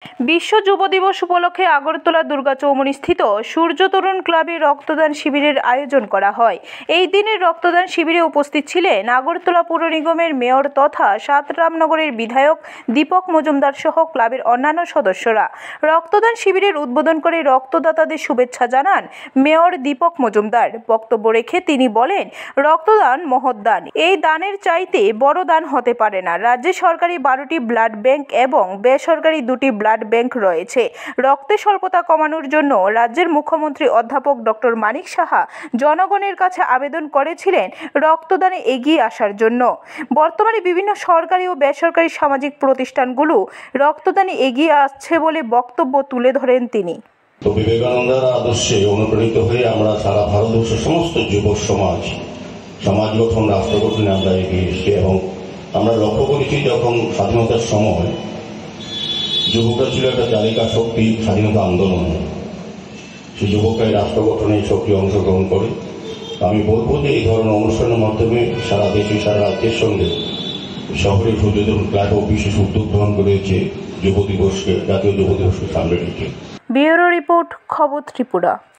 বিশ্ব যুব দিবস উপলক্ষে আগরতলা দুর্গা চৌমুহনীস্থিত সূর্য তরুণ ক্লাবে রক্তদান শিবিরের আয়োজন করা হয়। এই দিনের রক্তদান শিবিরে উপস্থিত ছিলেন আগরতলা পৌর নিগমের মেয়র তথা সাতরামনগরের বিধায়ক দীপক মজুমদার সহ ক্লাবের অন্যান্য সদস্যরা। রক্তদান শিবিরের উদ্বোধন করে রক্তদাতাদের শুভেচ্ছা জানান মেয়র দীপক মজুমদার। বক্তব্য রেখে তিনি বলেন, রক্তদান মহৎ দান। এই দানের চাইতে বড় দান হতে পারে না। রাজ্যে সরকারি 12টি ব্লাড ব্যাংক এবং বেসরকারি 2টি ব্লাড ব্যাংক রয়েছে। রক্তের স্বল্পতা কমানোর জন্য রাজ্যের মুখ্যমন্ত্রী অধ্যাপক ডক্টর মানিক সাহা জনগণের কাছে আবেদন করেছিলেন রক্তদানে এগিয়ে আসার জন্য। বর্তমানে বিভিন্ন সরকারি ও বেসরকারি সামাজিক প্রতিষ্ঠানগুলো রক্তদানে এগিয়ে আসছে বলে বক্তব্য তুলে ধরেন তিনি। তো বিবেকানন্দের আদর্শে অনুপ্রাণিত হয়ে আমরা সারা ভারতবর্ষের সমস্ত যুব সমাজ গঠন, রাষ্ট্র গঠনে আমরা এগিয়ে এসেছি এবং আমরা লক্ষ্য করেছি যখন স্বাধীনতার সময় যুবকরা ছিল একটা চালিকা শক্তি স্বাধীনতা আন্দোলনে, সেই যুবকরাই রাষ্ট্র গঠনে সক্রিয় অংশগ্রহণ করে। আমি বলবো যে এই ধরনের অনুষ্ঠানের মাধ্যমে সারা দেশে সারা রাজ্যের সঙ্গে শহরে সূর্য তরুণ ক্লাবও বিশেষ উদ্যোগ গ্রহণ করেছে যুব দিবসকে, জাতীয় যুব দিবসকে সামনে রেখে। ব্যুরো রিপোর্ট, খবর ত্রিপুরা।